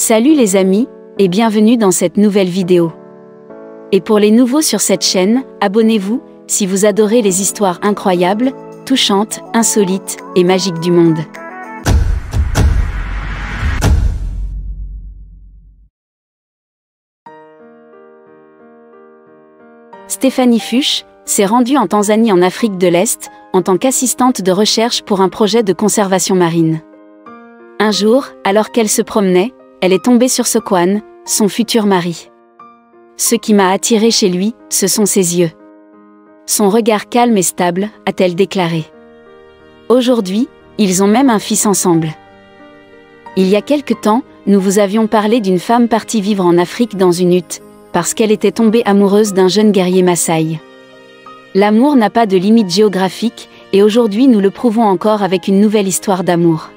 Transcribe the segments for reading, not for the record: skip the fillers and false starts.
Salut les amis, et bienvenue dans cette nouvelle vidéo. Et pour les nouveaux sur cette chaîne, abonnez-vous, si vous adorez les histoires incroyables, touchantes, insolites et magiques du monde. Stéphanie Fuchs s'est rendue en Tanzanie en Afrique de l'Est, en tant qu'assistante de recherche pour un projet de conservation marine. Un jour, alors qu'elle se promenait, elle est tombée sur Sokwane, son futur mari. Ce qui m'a attirée chez lui, ce sont ses yeux. Son regard calme et stable, a-t-elle déclaré. Aujourd'hui, ils ont même un fils ensemble. Il y a quelque temps, nous vous avions parlé d'une femme partie vivre en Afrique dans une hutte, parce qu'elle était tombée amoureuse d'un jeune guerrier Maasai. L'amour n'a pas de limite géographique, et aujourd'hui nous le prouvons encore avec une nouvelle histoire d'amour.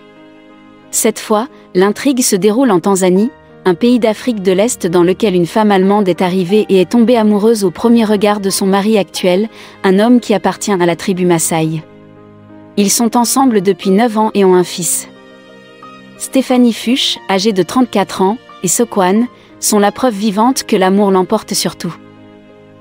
Cette fois, l'intrigue se déroule en Tanzanie, un pays d'Afrique de l'Est dans lequel une femme allemande est arrivée et est tombée amoureuse au premier regard de son mari actuel, un homme qui appartient à la tribu Maasai. Ils sont ensemble depuis 9 ans et ont un fils. Stéphanie Fuchs, âgée de 34 ans, et Sokwane, sont la preuve vivante que l'amour l'emporte sur tout.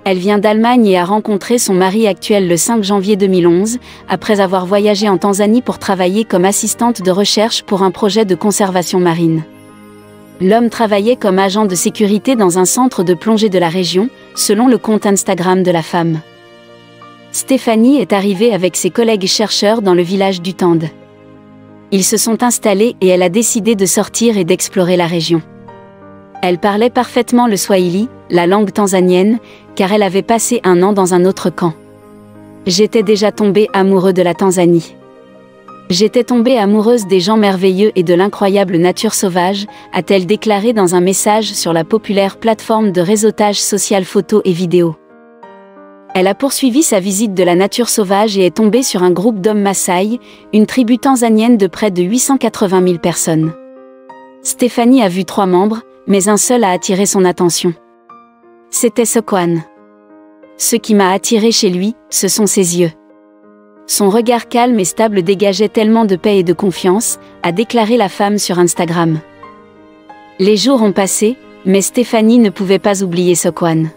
Elle vient d'Allemagne et a rencontré son mari actuel le 5 janvier 2011, après avoir voyagé en Tanzanie pour travailler comme assistante de recherche pour un projet de conservation marine. L'homme travaillait comme agent de sécurité dans un centre de plongée de la région, selon le compte Instagram de la femme. Stéphanie est arrivée avec ses collègues chercheurs dans le village du Tande. Ils se sont installés et elle a décidé de sortir et d'explorer la région. Elle parlait parfaitement le swahili, la langue tanzanienne, car elle avait passé 1 an dans un autre camp. J'étais déjà tombée amoureux de la Tanzanie. J'étais tombée amoureuse des gens merveilleux et de l'incroyable nature sauvage, a-t-elle déclaré dans un message sur la populaire plateforme de réseautage social photos et vidéos. Elle a poursuivi sa visite de la nature sauvage et est tombée sur un groupe d'hommes Maasai, une tribu tanzanienne de près de 880 000 personnes. Stéphanie a vu 3 membres, mais un seul a attiré son attention. C'était Sokwane. Ce qui m'a attiré chez lui, ce sont ses yeux. Son regard calme et stable dégageait tellement de paix et de confiance, a déclaré la femme sur Instagram. Les jours ont passé, mais Stéphanie ne pouvait pas oublier Sokwane.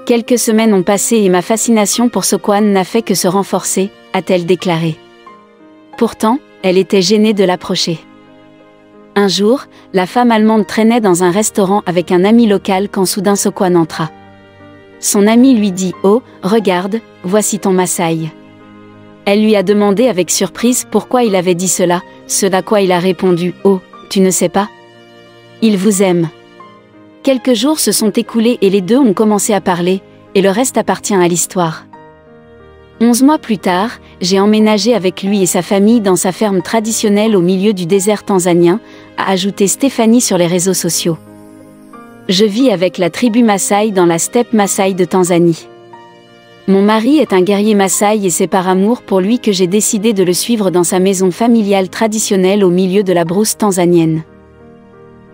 Quelques semaines ont passé et ma fascination pour Sokwane n'a fait que se renforcer, a-t-elle déclaré. Pourtant, elle était gênée de l'approcher. Un jour, la femme allemande traînait dans un restaurant avec un ami local quand soudain Sokwane entra. Son ami lui dit « Oh, regarde, voici ton Maasai ». Elle lui a demandé avec surprise pourquoi il avait dit cela, ce à quoi il a répondu « Oh, tu ne sais pas ? Il vous aime ». Quelques jours se sont écoulés et les deux ont commencé à parler, et le reste appartient à l'histoire. 11 mois plus tard, j'ai emménagé avec lui et sa famille dans sa ferme traditionnelle au milieu du désert tanzanien, a ajouté Stéphanie sur les réseaux sociaux. Je vis avec la tribu Maasai dans la steppe Maasai de Tanzanie. Mon mari est un guerrier Maasai et c'est par amour pour lui que j'ai décidé de le suivre dans sa maison familiale traditionnelle au milieu de la brousse tanzanienne.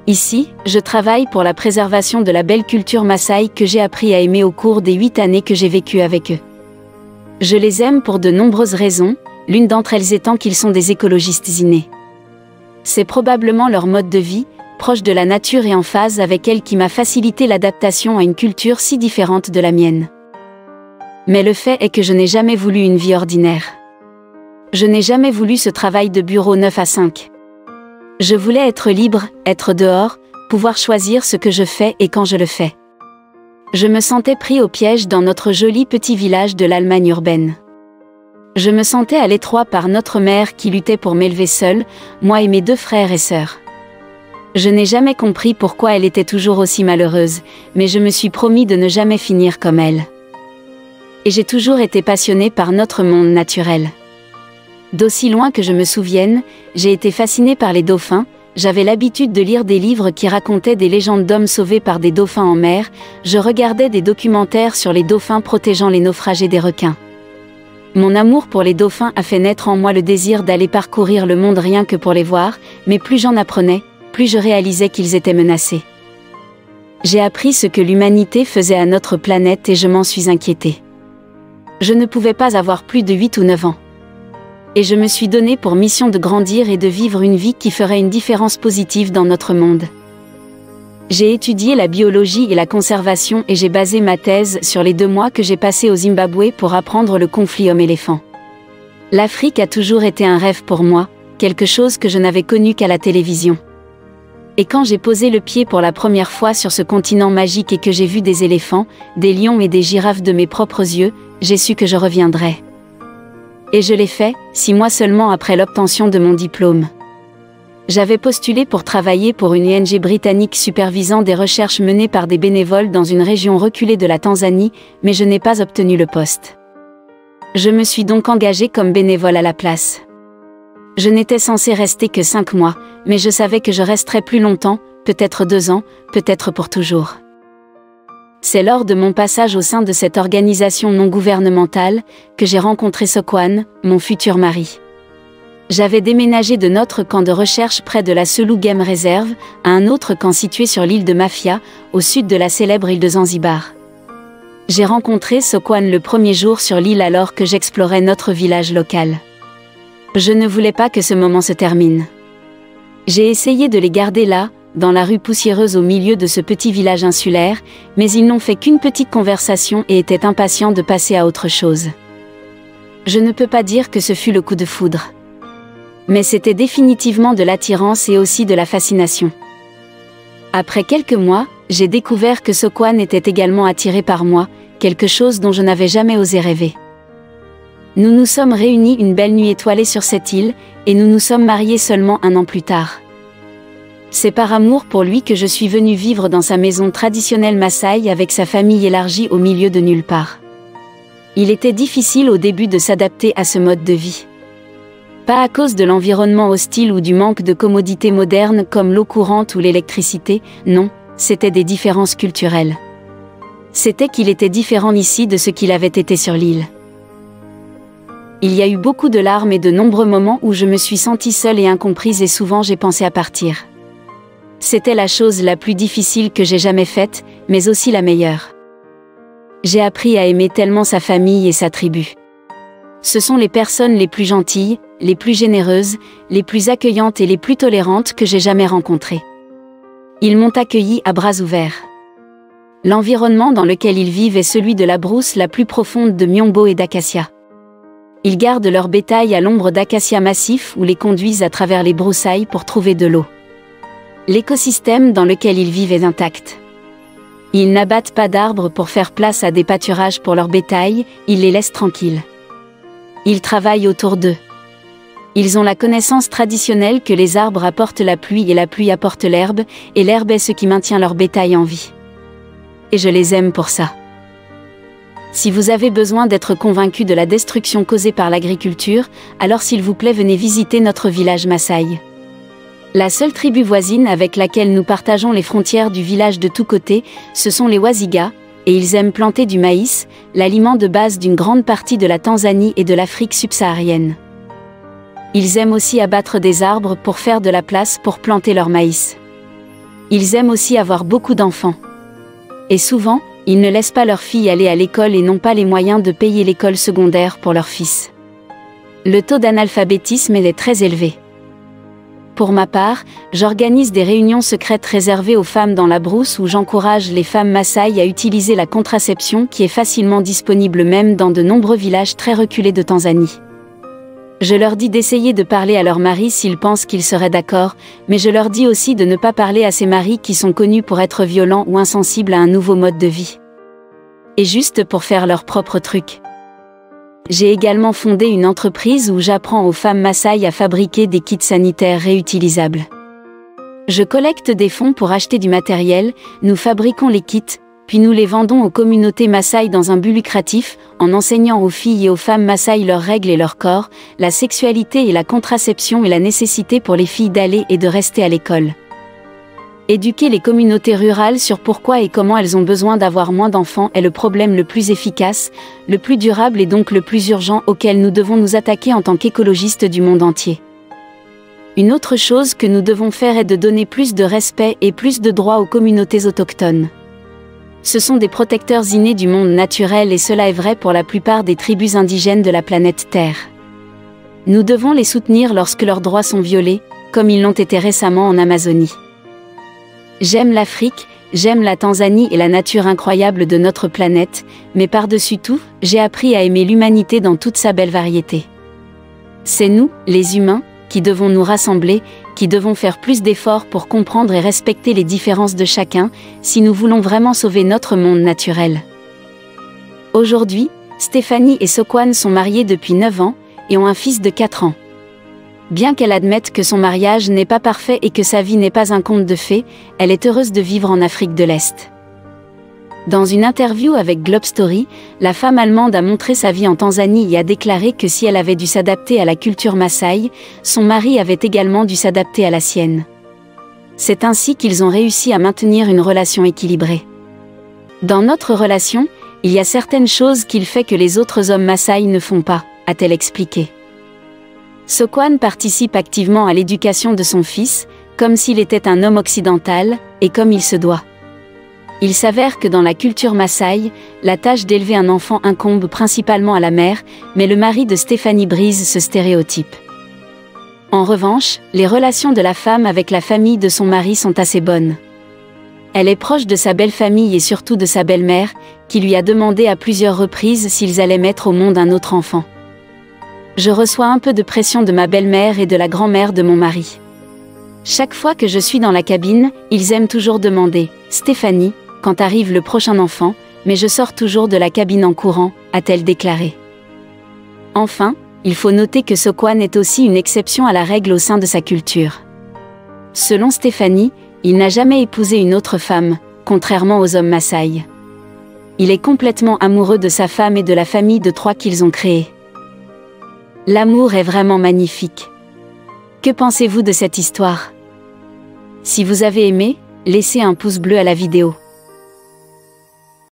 Ici, je travaille pour la préservation de la belle culture Maasai que j'ai appris à aimer au cours des 8 années que j'ai vécues avec eux. Je les aime pour de nombreuses raisons, l'une d'entre elles étant qu'ils sont des écologistes innés. C'est probablement leur mode de vie, proche de la nature et en phase avec elle qui m'a facilité l'adaptation à une culture si différente de la mienne. Mais le fait est que je n'ai jamais voulu une vie ordinaire. Je n'ai jamais voulu ce travail de bureau 9 à 5. Je voulais être libre, être dehors, pouvoir choisir ce que je fais et quand je le fais. Je me sentais pris au piège dans notre joli petit village de l'Allemagne urbaine. Je me sentais à l'étroit par notre mère qui luttait pour m'élever seule, moi et mes 2 frères et sœurs. Je n'ai jamais compris pourquoi elle était toujours aussi malheureuse, mais je me suis promis de ne jamais finir comme elle. Et j'ai toujours été passionnée par notre monde naturel. D'aussi loin que je me souvienne, j'ai été fascinée par les dauphins. J'avais l'habitude de lire des livres qui racontaient des légendes d'hommes sauvés par des dauphins en mer, je regardais des documentaires sur les dauphins protégeant les naufragés des requins. Mon amour pour les dauphins a fait naître en moi le désir d'aller parcourir le monde rien que pour les voir, mais plus j'en apprenais, plus je réalisais qu'ils étaient menacés. J'ai appris ce que l'humanité faisait à notre planète et je m'en suis inquiétée. Je ne pouvais pas avoir plus de 8 ou 9 ans. et je me suis donné pour mission de grandir et de vivre une vie qui ferait une différence positive dans notre monde. J'ai étudié la biologie et la conservation et j'ai basé ma thèse sur les 2 mois que j'ai passés au Zimbabwe pour apprendre le conflit homme-éléphant. L'Afrique a toujours été un rêve pour moi, quelque chose que je n'avais connu qu'à la télévision. Et quand j'ai posé le pied pour la première fois sur ce continent magique et que j'ai vu des éléphants, des lions et des girafes de mes propres yeux, j'ai su que je reviendrais. Et je l'ai fait, 6 mois seulement après l'obtention de mon diplôme. J'avais postulé pour travailler pour une ONG britannique supervisant des recherches menées par des bénévoles dans une région reculée de la Tanzanie, mais je n'ai pas obtenu le poste. Je me suis donc engagée comme bénévole à la place. Je n'étais censée rester que 5 mois, mais je savais que je resterais plus longtemps, peut-être 2 ans, peut-être pour toujours. C'est lors de mon passage au sein de cette organisation non gouvernementale, que j'ai rencontré Sokwane, mon futur mari. J'avais déménagé de notre camp de recherche près de la Selous Game Reserve, à un autre camp situé sur l'île de Mafia, au sud de la célèbre île de Zanzibar. J'ai rencontré Sokwane le premier jour sur l'île alors que j'explorais notre village local. Je ne voulais pas que ce moment se termine. J'ai essayé de les garder là, dans la rue poussiéreuse au milieu de ce petit village insulaire, mais ils n'ont fait qu'une petite conversation et étaient impatients de passer à autre chose. Je ne peux pas dire que ce fut le coup de foudre. Mais c'était définitivement de l'attirance et aussi de la fascination. Après quelques mois, j'ai découvert que Sokwane était également attiré par moi, quelque chose dont je n'avais jamais osé rêver. Nous nous sommes réunis une belle nuit étoilée sur cette île, et nous nous sommes mariés seulement 1 an plus tard. C'est par amour pour lui que je suis venue vivre dans sa maison traditionnelle Maasai avec sa famille élargie au milieu de nulle part. Il était difficile au début de s'adapter à ce mode de vie. Pas à cause de l'environnement hostile ou du manque de commodités modernes comme l'eau courante ou l'électricité, non, c'était des différences culturelles. C'était qu'il était différent ici de ce qu'il avait été sur l'île. Il y a eu beaucoup de larmes et de nombreux moments où je me suis sentie seule et incomprise et souvent j'ai pensé à partir. C'était la chose la plus difficile que j'ai jamais faite, mais aussi la meilleure. J'ai appris à aimer tellement sa famille et sa tribu. Ce sont les personnes les plus gentilles, les plus généreuses, les plus accueillantes et les plus tolérantes que j'ai jamais rencontrées. Ils m'ont accueilli à bras ouverts. L'environnement dans lequel ils vivent est celui de la brousse la plus profonde de Miombo et d'acacia. Ils gardent leur bétail à l'ombre d'acacias massifs ou les conduisent à travers les broussailles pour trouver de l'eau. L'écosystème dans lequel ils vivent est intact. Ils n'abattent pas d'arbres pour faire place à des pâturages pour leur bétail, ils les laissent tranquilles. Ils travaillent autour d'eux. Ils ont la connaissance traditionnelle que les arbres apportent la pluie et la pluie apporte l'herbe, et l'herbe est ce qui maintient leur bétail en vie. Et je les aime pour ça. Si vous avez besoin d'être convaincu de la destruction causée par l'agriculture, alors s'il vous plaît venez visiter notre village Maasai. La seule tribu voisine avec laquelle nous partageons les frontières du village de tous côtés, ce sont les Waziga, et ils aiment planter du maïs, l'aliment de base d'une grande partie de la Tanzanie et de l'Afrique subsaharienne. Ils aiment aussi abattre des arbres pour faire de la place pour planter leur maïs. Ils aiment aussi avoir beaucoup d'enfants. Et souvent, ils ne laissent pas leurs filles aller à l'école et n'ont pas les moyens de payer l'école secondaire pour leurs fils. Le taux d'analphabétisme est très élevé. Pour ma part, j'organise des réunions secrètes réservées aux femmes dans la brousse où j'encourage les femmes Maasai à utiliser la contraception qui est facilement disponible même dans de nombreux villages très reculés de Tanzanie. Je leur dis d'essayer de parler à leur mari s'ils pensent qu'ils seraient d'accord, mais je leur dis aussi de ne pas parler à ces maris qui sont connus pour être violents ou insensibles à un nouveau mode de vie. Et juste pour faire leur propre truc. J'ai également fondé une entreprise où j'apprends aux femmes Maasai à fabriquer des kits sanitaires réutilisables. Je collecte des fonds pour acheter du matériel, nous fabriquons les kits, puis nous les vendons aux communautés Maasai dans un but lucratif, en enseignant aux filles et aux femmes Maasai leurs règles et leur corps, la sexualité et la contraception et la nécessité pour les filles d'aller et de rester à l'école. Éduquer les communautés rurales sur pourquoi et comment elles ont besoin d'avoir moins d'enfants est le problème le plus efficace, le plus durable et donc le plus urgent auquel nous devons nous attaquer en tant qu'écologistes du monde entier. Une autre chose que nous devons faire est de donner plus de respect et plus de droits aux communautés autochtones. Ce sont des protecteurs innés du monde naturel et cela est vrai pour la plupart des tribus indigènes de la planète Terre. Nous devons les soutenir lorsque leurs droits sont violés, comme ils l'ont été récemment en Amazonie. J'aime l'Afrique, j'aime la Tanzanie et la nature incroyable de notre planète, mais par-dessus tout, j'ai appris à aimer l'humanité dans toute sa belle variété. C'est nous, les humains, qui devons nous rassembler, qui devons faire plus d'efforts pour comprendre et respecter les différences de chacun, si nous voulons vraiment sauver notre monde naturel. Aujourd'hui, Stéphanie et Sokwane sont mariés depuis 9 ans, et ont un fils de 4 ans. Bien qu'elle admette que son mariage n'est pas parfait et que sa vie n'est pas un conte de fées, elle est heureuse de vivre en Afrique de l'Est. Dans une interview avec Globe Story, la femme allemande a montré sa vie en Tanzanie et a déclaré que si elle avait dû s'adapter à la culture Maasai, son mari avait également dû s'adapter à la sienne. C'est ainsi qu'ils ont réussi à maintenir une relation équilibrée. Dans notre relation, il y a certaines choses qu'il fait que les autres hommes Maasai ne font pas, a-t-elle expliqué. Sokwane participe activement à l'éducation de son fils, comme s'il était un homme occidental, et comme il se doit. Il s'avère que dans la culture Maasai, la tâche d'élever un enfant incombe principalement à la mère, mais le mari de Stéphanie brise ce stéréotype. En revanche, les relations de la femme avec la famille de son mari sont assez bonnes. Elle est proche de sa belle-famille et surtout de sa belle-mère, qui lui a demandé à plusieurs reprises s'ils allaient mettre au monde un autre enfant. Je reçois un peu de pression de ma belle-mère et de la grand-mère de mon mari. Chaque fois que je suis dans la cabine, ils aiment toujours demander « Stéphanie, quand arrive le prochain enfant ?» mais je sors toujours de la cabine en courant, a-t-elle déclaré. Enfin, il faut noter que Sokwane est aussi une exception à la règle au sein de sa culture. Selon Stéphanie, il n'a jamais épousé une autre femme, contrairement aux hommes Maasai. Il est complètement amoureux de sa femme et de la famille de 3 qu'ils ont créée. L'amour est vraiment magnifique. Que pensez-vous de cette histoire? Si vous avez aimé, laissez un pouce bleu à la vidéo.